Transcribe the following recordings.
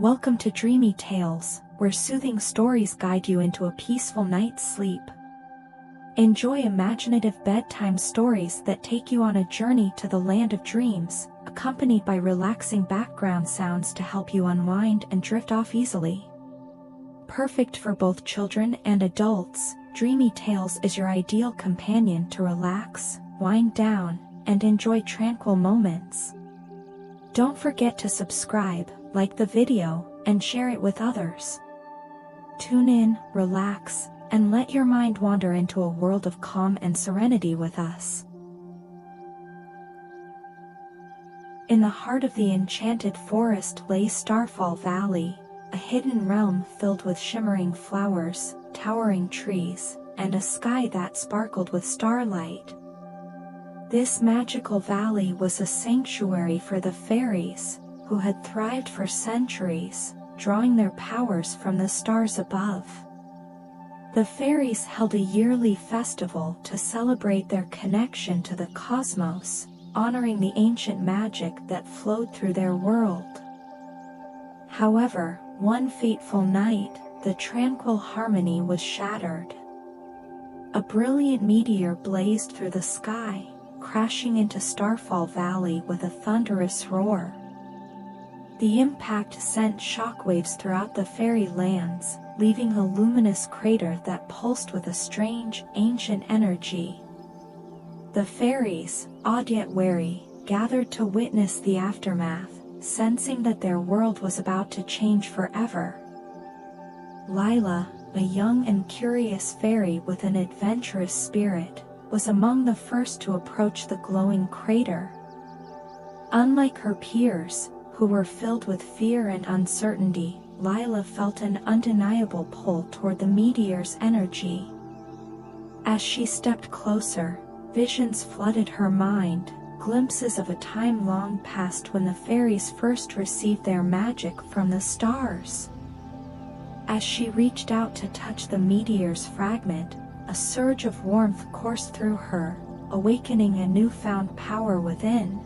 Welcome to Dreamy Tales, where soothing stories guide you into a peaceful night's sleep. Enjoy imaginative bedtime stories that take you on a journey to the land of dreams, accompanied by relaxing background sounds to help you unwind and drift off easily. Perfect for both children and adults, Dreamy Tales is your ideal companion to relax, wind down, and enjoy tranquil moments. Don't forget to subscribe, like the video, and share it with others. Tune in, relax, and let your mind wander into a world of calm and serenity with us. In the heart of the enchanted forest lay Starfall Valley, a hidden realm filled with shimmering flowers, towering trees, and a sky that sparkled with starlight. This magical valley was a sanctuary for the fairies, who had thrived for centuries, drawing their powers from the stars above. The fairies held a yearly festival to celebrate their connection to the cosmos, honoring the ancient magic that flowed through their world. However, one fateful night, the tranquil harmony was shattered. A brilliant meteor blazed through the sky, crashing into Starfall Valley with a thunderous roar. The impact sent shockwaves throughout the fairy lands, leaving a luminous crater that pulsed with a strange, ancient energy. The fairies, awed yet wary, gathered to witness the aftermath, sensing that their world was about to change forever. Lila, a young and curious fairy with an adventurous spirit, was among the first to approach the glowing crater. Unlike her peers, who were filled with fear and uncertainty, Lila felt an undeniable pull toward the meteor's energy. As she stepped closer, visions flooded her mind, glimpses of a time long past when the fairies first received their magic from the stars. As she reached out to touch the meteor's fragment, a surge of warmth coursed through her, awakening a newfound power within.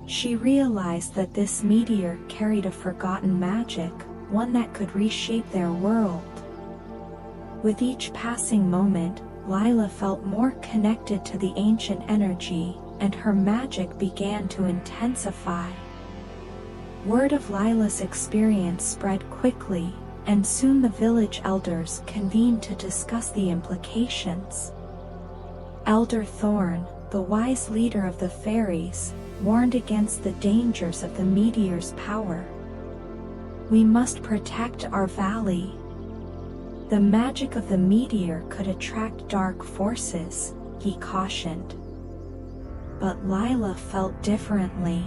She realized that this meteor carried a forgotten magic, one that could reshape their world. With each passing moment, Lila felt more connected to the ancient energy, and her magic began to intensify. Word of Lila's experience spread quickly, and soon the village elders convened to discuss the implications. Elder Thorn, the wise leader of the fairies, warned against the dangers of the meteor's power. "We must protect our valley. The magic of the meteor could attract dark forces," he cautioned. But Lila felt differently.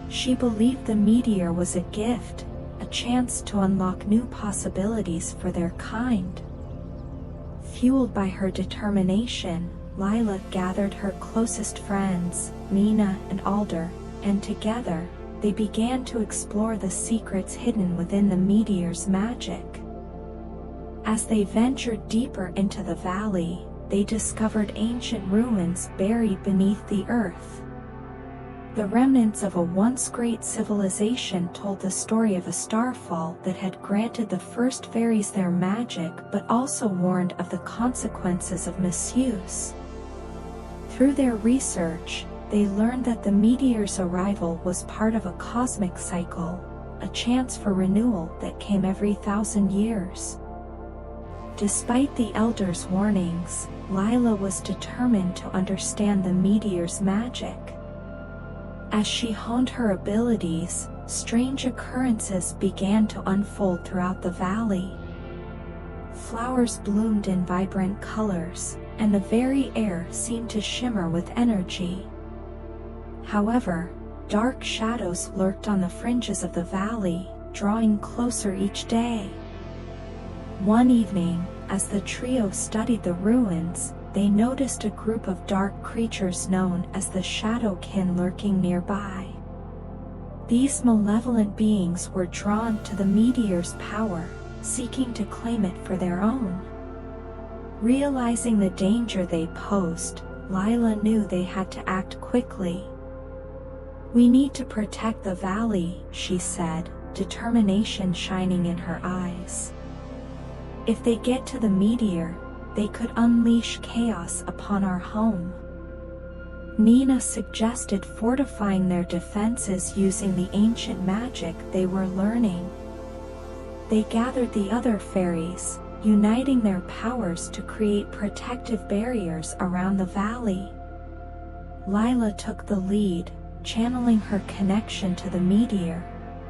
She believed the meteor was a gift, a chance to unlock new possibilities for their kind. Fueled by her determination, Lila gathered her closest friends, Nina and Alder, and together, they began to explore the secrets hidden within the meteor's magic. As they ventured deeper into the valley, they discovered ancient ruins buried beneath the earth. The remnants of a once great civilization told the story of a starfall that had granted the first fairies their magic but also warned of the consequences of misuse. Through their research, they learned that the meteor's arrival was part of a cosmic cycle, a chance for renewal that came every 1,000 years. Despite the elders' warnings, Lila was determined to understand the meteor's magic. As she honed her abilities, strange occurrences began to unfold throughout the valley. Flowers bloomed in vibrant colors, and the very air seemed to shimmer with energy. However, dark shadows lurked on the fringes of the valley, drawing closer each day. One evening, as the trio studied the ruins, they noticed a group of dark creatures known as the Shadowkin lurking nearby. These malevolent beings were drawn to the meteor's power, seeking to claim it for their own. Realizing the danger they posed, Lila knew they had to act quickly. "We need to protect the valley," she said, determination shining in her eyes. If they get to the meteor, they could unleash chaos upon our home. Nina suggested fortifying their defenses using the ancient magic they were learning. They gathered the other fairies, uniting their powers to create protective barriers around the valley. Lila took the lead, channeling her connection to the meteor,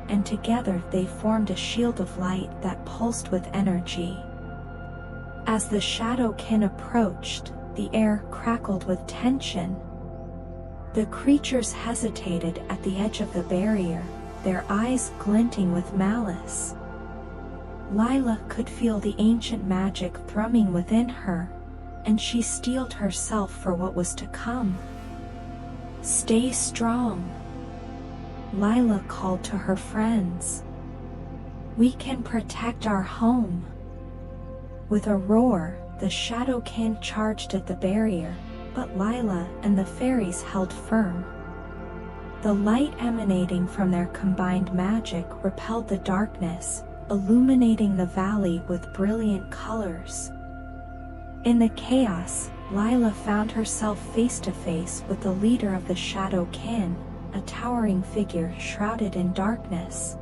and together they formed a shield of light that pulsed with energy. As the Shadowkin approached, the air crackled with tension. The creatures hesitated at the edge of the barrier, their eyes glinting with malice. Lila could feel the ancient magic thrumming within her, and she steeled herself for what was to come. "Stay strong," Lila called to her friends. "We can protect our home." With a roar, the Shadowkin charged at the barrier, but Lila and the fairies held firm. The light emanating from their combined magic repelled the darkness, illuminating the valley with brilliant colors. In the chaos, Lila found herself face to face with the leader of the Shadowkin, a towering figure shrouded in darkness.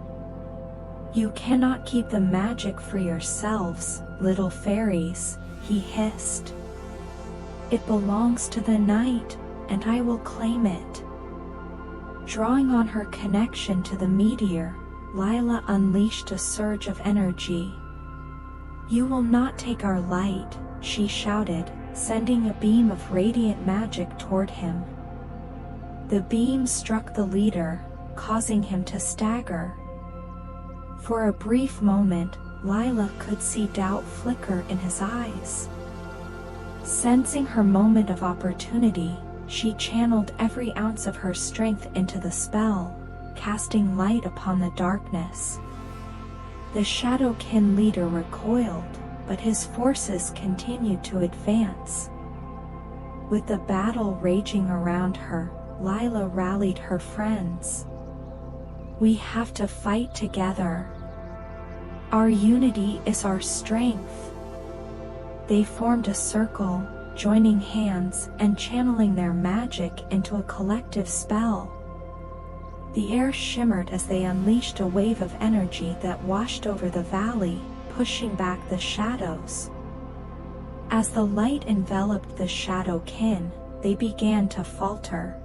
"You cannot keep the magic for yourselves, little fairies," he hissed. "It belongs to the night, and I will claim it." Drawing on her connection to the meteor, Lila unleashed a surge of energy. "You will not take our light," she shouted, sending a beam of radiant magic toward him. The beam struck the leader, causing him to stagger. For a brief moment, Lila could see doubt flicker in his eyes. Sensing her moment of opportunity, she channeled every ounce of her strength into the spell, casting light upon the darkness. The Shadowkin leader recoiled, but his forces continued to advance. With the battle raging around her, Lila rallied her friends. "We have to fight together. Our unity is our strength." They formed a circle, joining hands and channeling their magic into a collective spell. The air shimmered as they unleashed a wave of energy that washed over the valley, pushing back the shadows. As the light enveloped the Shadowkin, they began to falter.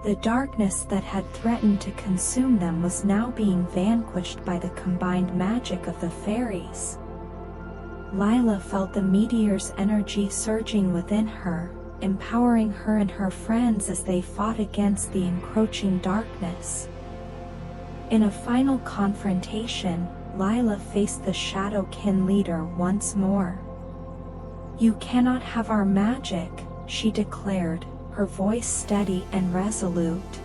The darkness that had threatened to consume them was now being vanquished by the combined magic of the fairies. Lila felt the meteor's energy surging within her, empowering her and her friends as they fought against the encroaching darkness. In a final confrontation, Lila faced the Shadowkin leader once more. "You cannot have our magic," she declared, her voice steady and resolute.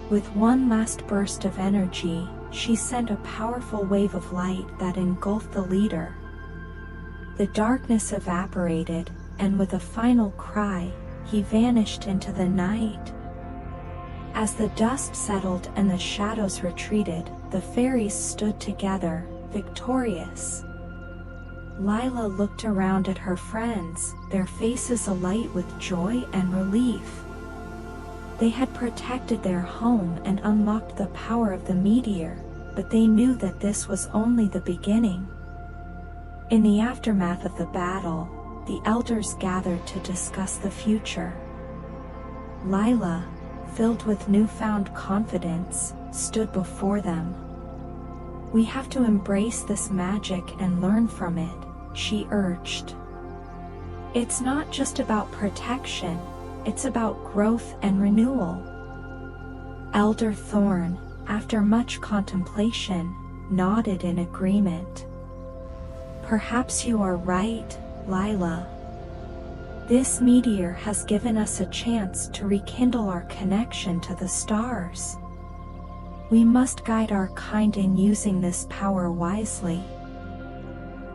With one last burst of energy, she sent a powerful wave of light that engulfed the leader. The darkness evaporated, and with a final cry, he vanished into the night. As the dust settled and the shadows retreated, the fairies stood together, victorious. Lila looked around at her friends, their faces alight with joy and relief. They had protected their home and unlocked the power of the meteor, but they knew that this was only the beginning. In the aftermath of the battle, the elders gathered to discuss the future. Lila, filled with newfound confidence, stood before them. "We have to embrace this magic and learn from it," she urged. "It's not just about protection, it's about growth and renewal." Elder Thorn, after much contemplation, nodded in agreement. "Perhaps you are right, Lila. This meteor has given us a chance to rekindle our connection to the stars. We must guide our kind in using this power wisely."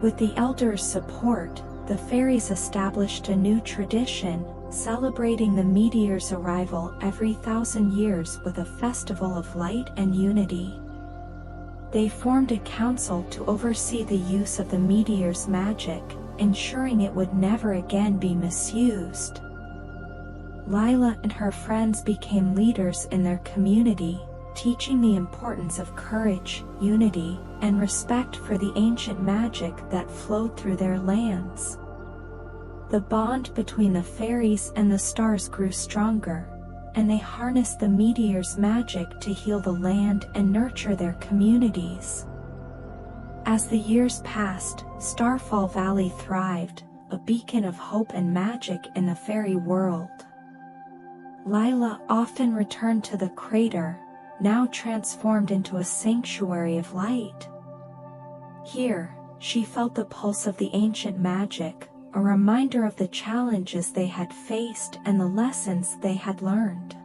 With the elders' support, the fairies established a new tradition, celebrating the meteor's arrival every 1,000 years with a festival of light and unity. They formed a council to oversee the use of the meteor's magic, ensuring it would never again be misused. Lila and her friends became leaders in their community, teaching the importance of courage, unity, and respect for the ancient magic that flowed through their lands. The bond between the fairies and the stars grew stronger, and they harnessed the meteor's magic to heal the land and nurture their communities. As the years passed, Starfall Valley thrived, a beacon of hope and magic in the fairy world. Lila often returned to the crater, now transformed into a sanctuary of light. Here, she felt the pulse of the ancient magic, a reminder of the challenges they had faced and the lessons they had learned.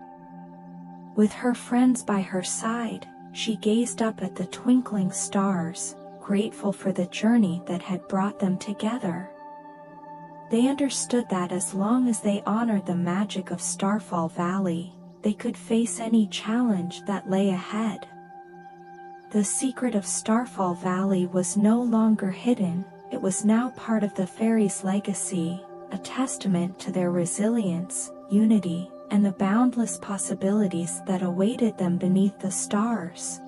With her friends by her side, she gazed up at the twinkling stars, grateful for the journey that had brought them together. They understood that as long as they honored the magic of Starfall Valley, they could face any challenge that lay ahead. The secret of Starfall Valley was no longer hidden, it was now part of the fairies' legacy, a testament to their resilience, unity, and the boundless possibilities that awaited them beneath the stars.